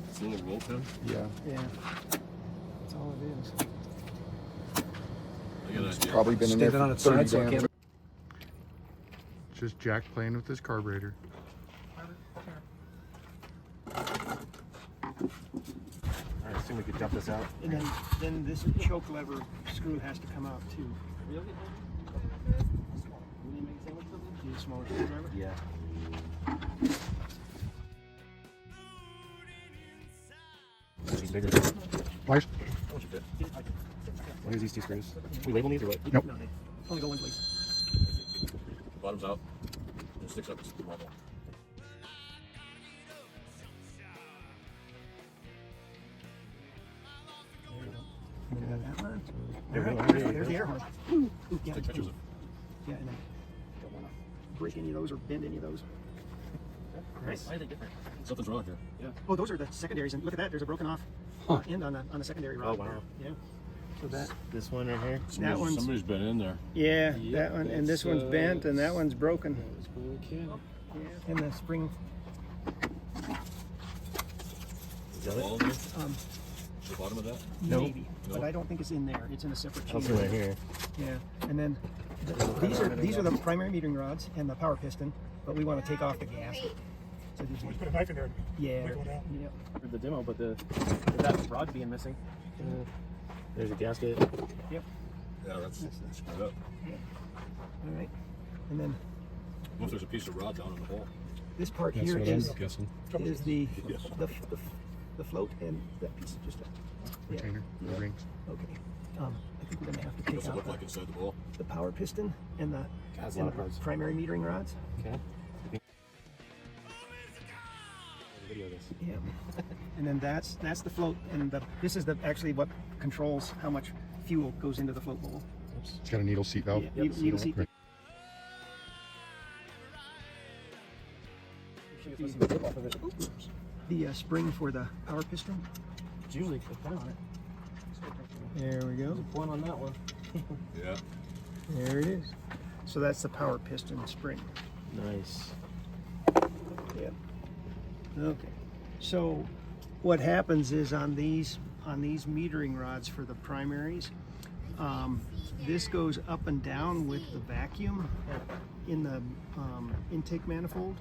It's a little roll pin. Yeah. Yeah. That's all it is. I got an It's idea. probably been in there Stand it on for its 30 side so it damn. can't. It's just Jack playing with his carburetor. I assume we could dump this out. And then this choke lever screw has to come out too. Really? Need a smaller screwdriver? Yeah. Maybe bigger. Pliers? How much you fit? Here's these two screws. We label these or what? Nope. No, they only go one place. Bottom's out. And it sticks up. It's normal. That one. There we go. There's the air horn. Ooh, yeah. Take pictures of Yeah, and then don't want to break any of those or bend any of those. Nice. Why are they different? Something's wrong here. Yeah. Oh, those are the secondaries, and look at that. There's a broken off end on the secondary rod. Oh, wow. Yeah. So that. This one right here. That one's. Somebody's been in there. Yeah, Yep, that one, and this one's bent, and that one's broken. Okay. Yeah. And the spring. Is that All it? in there? The bottom of that? Nope. Maybe, but Nope. I don't think it's in there. It's in a separate I'll chain. see right here. Yeah, and then these are the primary metering rods and the power piston, but we want to take off the gasket. So these are, Put a knife in there. yeah, Wiggle it out. yeah. For the demo, but that rod being missing. There's a gasket. Yep. Yeah, that's screwed up. All right, and then What if there's a piece of rod down in the hole? this part That's here what is I'm guessing. the Yes. the float, and that piece is just a Retainer, the rings. okay. I think we're gonna have to take What's it out look like inside the bowl? the power piston and the, That's a lot of parts. primary metering rods. Okay. Video this. Yeah, and then that's the float, and this is actually what controls how much fuel goes into the float bowl. Oops. It's got a needle seat valve. Yeah, needle seat. Right. The spring for the power piston. It's usually put down on it. There we go. There's a point on that one. Yeah. There it is. So that's the power piston spring. Nice. Yeah. Okay. So what happens is on these metering rods for the primaries, this goes up and down with the vacuum in the intake manifold,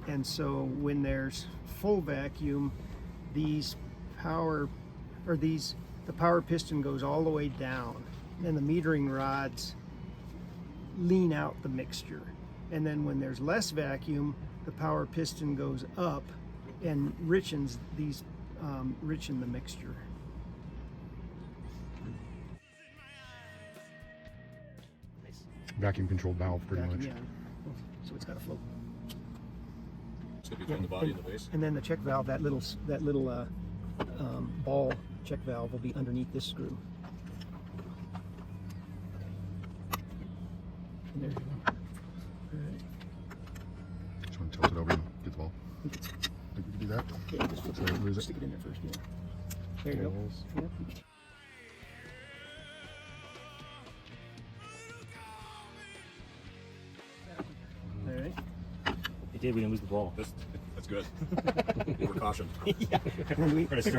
and so when there's full vacuum, the power piston goes all the way down, and the metering rods lean out the mixture, and then when there's less vacuum, the power piston goes up and richens richen the mixture. Vacuum controlled valve, pretty much. Yeah. So it's got a float. It's gonna be between the body and the base. And then the check valve, that little ball check valve will be underneath this screw. And there you go. All right. Just want to tilt it over and get the ball. Think we can do that? Yeah, just So we lose it. stick it in there first. Yeah. There you There go. it is. Yep. All right. It did. We didn't lose the ball. That's good. We were cautioned. Yeah. And we got a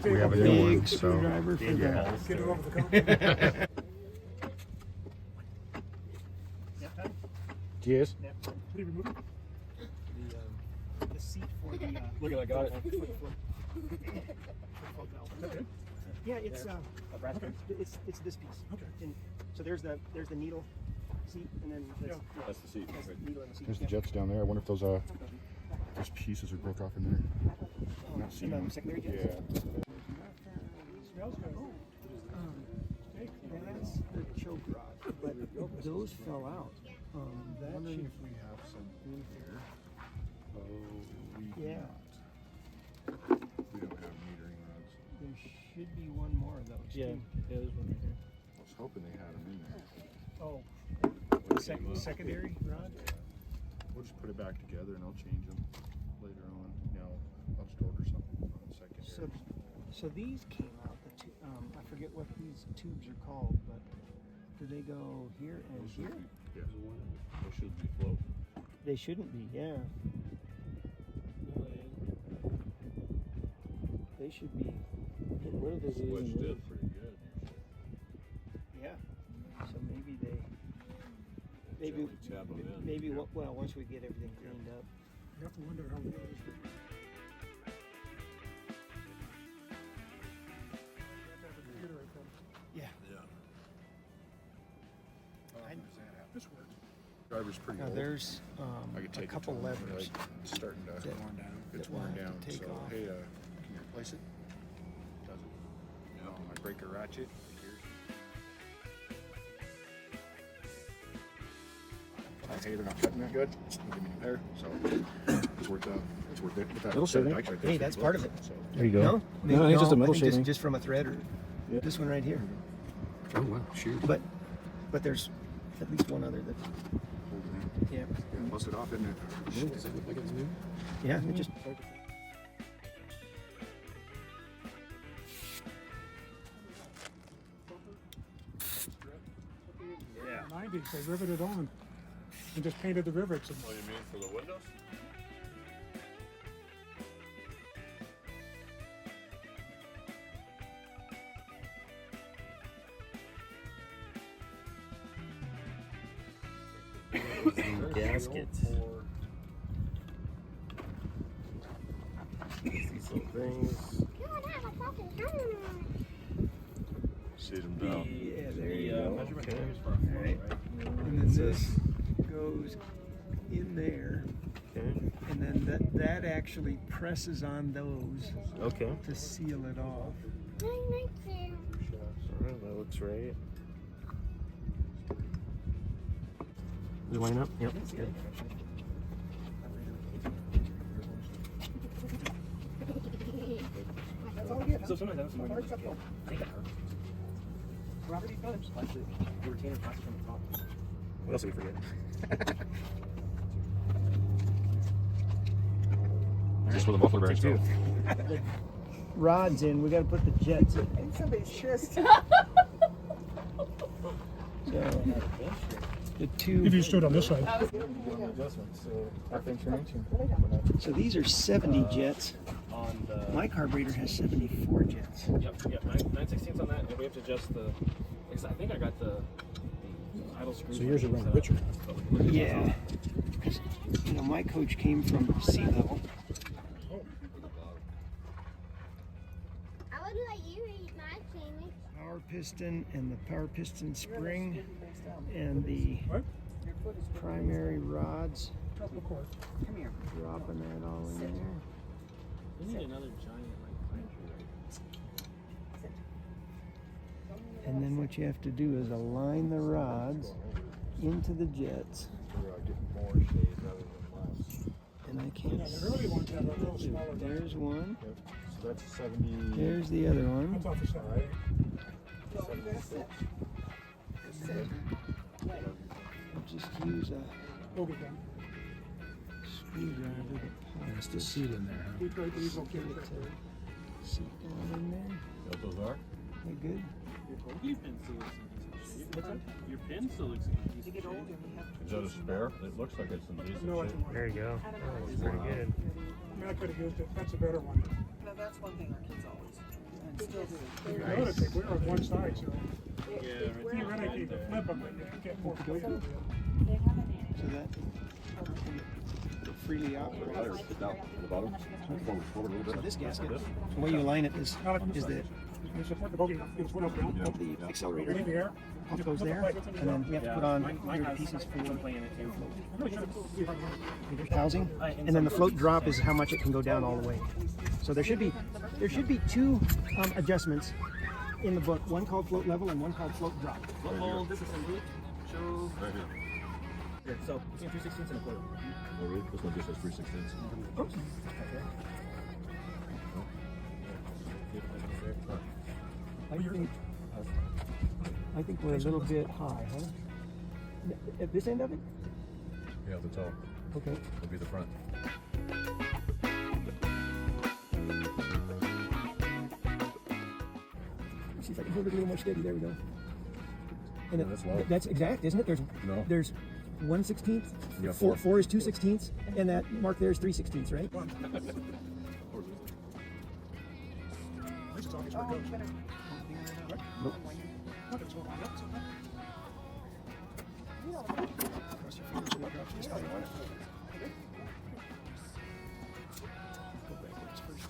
We have a new big one, so screwdriver for Yeah. that. Get it over the concrete. Cheers. Yeah. What are you removing? The seat for the Look at that, got it. Okay. yeah, it's it's this piece. Okay. And so there's the needle seat, and then That's the seat. that's the needle and the seat. there's the Yeah. jets down there. I wonder if those pieces are broke off in there. I'm not seeing And them. the secondary jets. Yeah. Smells good. That's the choke rod, but those fell out. Wondering if we have some in here. Oh, we Yeah. We don't have metering rods. There should be one more of those. Yeah. too. Yeah, there's one right here. I was hoping they had them in there. Oh, What came up? secondary rod. We'll just put it back together and I'll change them later on. I'll just order something on the secondary. So these came out. I forget what these tubes are called, but do they go here and here? Yeah. They should be float. They shouldn't be. Yeah. they should be getting rid of this. Switched in pretty good. Yeah. So maybe they, maybe, Gently tap 'em in. maybe well, once we get everything cleaned up. You have to wonder how it goes. Yeah. Yeah. This works. Driver's pretty Now old. there's I could a take it couple to 'em, levers. like, it's starting to that- it's that we'll worn have down. to take So off. hey, can you replace it? Doesn't. No, my breaker ratchet. Hey, they're not cutting that good. They'll give me a pair, so it's worth it. With that Metal set of shaving. dikes right there, Hey, that's part of it. So There you go. No, No, it's just a metal I think shaving. just from a thread or Yeah. this one right here. oh wow, shoot. But there's at least one other that. Yeah. Busted off, isn't it? Does it look like it's new? Yeah. It just. Yeah. 90s, they riveted on and just painted the rivets. And What do you mean for the windows? Gaskets. These little things. Seat them down. Yeah. There you go. Measurement Okay. tape is for a All floor, right. right? And then this goes in there, Okay. and then that actually presses on those Okay. to seal it off. Alright, that looks right. Is it lining up? Yep, that's good. So sometimes I have some windows. I think it hurts. Robert E. Phillips. Plastic. The retainer plastic from the top. What else did we forget? Just for the muffler bearings too. Rods in. We got to put the jets in. And somebody's just. So the two. if you stood on this side, Adjustments, so half inch or inch. So these are 70 jets. On the. My carburetor has 74 jets. Yep, 9/16 on that, and we have to adjust the. I think I got the idle screws. So yours are running richer. Yeah. Because my coach came from sea level. I would let you eat my sandwich. Power piston and the power piston spring and the What? primary rods. Of course. Come here. Dropping that all in there. We need another giant like pine tree, right? And then what you have to do is align the rods into the jets. Getting more shade rather than less. And I Yeah, can't the early ones have a little smaller. There's one. Yep. So that's 70. There's the other one. That's off the side. I'll just use a We'll get done. screwdriver to There's the seat in there. We tried these, we'll get get it it there. to seat down in there. What those are? They good? Your pin still looks in decent shape. Your pin still looks in As you decent get older, shape. we have to. Is that a spare? It looks like it's in decent No, it's, shape. I There you go. That's Pretty good. mean, I could have used it. That's a better one. No, that's one thing our kids always do, and still do. You notice they wear on one side, so Yeah, you really need to flip them and you get more control. So that freely operates. Sit down at the bottom. Forward a little bit. This gasket, the way you align it is that You support the bogey, you just put up down. the You accelerator need the air. pump goes there, and then we have to put on weird pieces for playing it too. I really should see if I can. housing, and then the float drop is how much it can go down all the way. So there should be two adjustments in the book, one called float level and one called float drop. Football disassembly. Show. Right here. Here, so between 3/16 and a quarter. Oh, really? This one just says 3/16. Oops. I think we're a little bit high, huh? At this end of it? Yeah, at the top. Okay. It'll be the front. Let's see if I can hold it a little more steady. There we go. And Yeah, that's low. that's exact, isn't it? No. There's 1/16. You got Four, four. 4 is 2/16, and that mark there is 3/16, right? That's where it goes. Nope. What is going on? That's okay. Cross your fingers and it drops just how you want it. Go backwards first.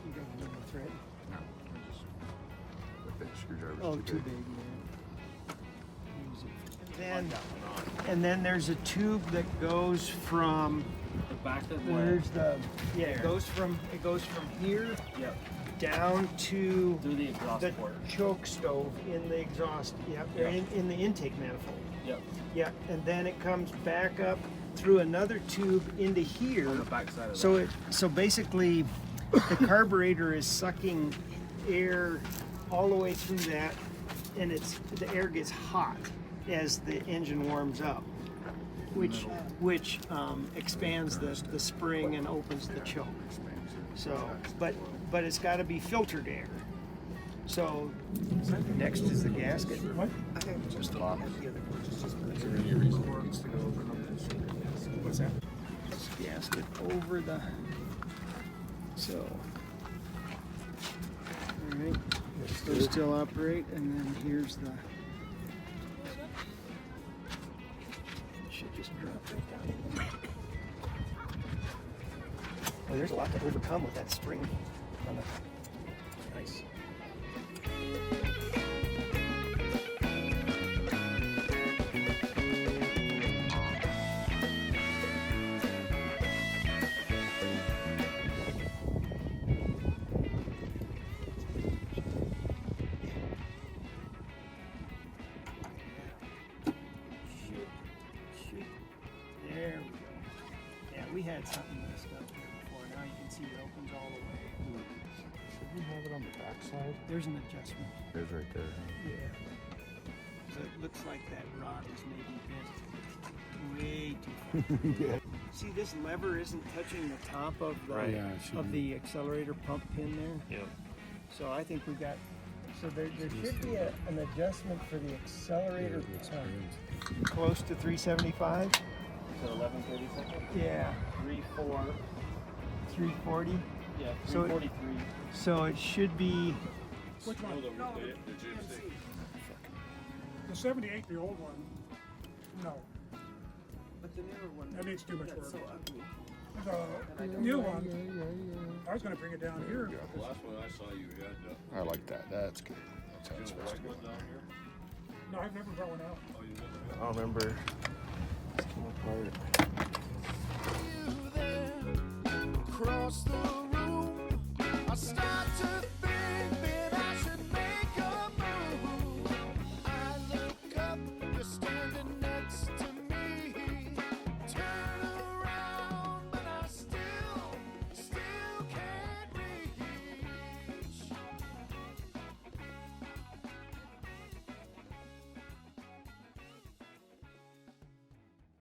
You got a little thread? No, the big screwdriver's Oh, too big, yeah. Use it. And then there's a tube that goes from, The back of the. where's the, yeah, There. it goes from here Yep. down to Through the exhaust the port. choke stove in the exhaust, yep, or Yeah. in the intake manifold. Yep. Yeah, and then it comes back up through another tube into here. On the back side of So so basically, the carburetor is sucking air all the way through that, and the air gets hot as the engine warms up, which expands the spring and opens the choke. So, but it's got to be filtered air. So next is the gasket. What? Just the bottom. What's that? Gasket over the. So. All right. Those still operate, and then here's the. Should just drop right down. Well, there's a lot to overcome with that spring. Nice. There we go. Yeah, we had something messed up here before. Now you can see it opens all the way. Should we have it on the back side? There's an adjustment. There's right there. Yeah. So it looks like that rod is maybe bent way too far. See, this lever isn't touching the top of the Right. Yeah, it should of be. the accelerator pump pin there. Yep. So I think we got. So there should be an adjustment for the accelerator close to 375. So 11:32. Yeah. 3-4. 340. Yeah. So it- 343. So it should be. Which one? The Gmc. The 78, the old one. No, But the newer one, that needs too much that's so work. ugly. The new one, I was gonna bring it down here. The last one I saw you had, I like that. That's good. That's how it's you know, supposed to white be. one down here. No, I've never brought one out. Oh, you never had. I don't remember. Across the room, I start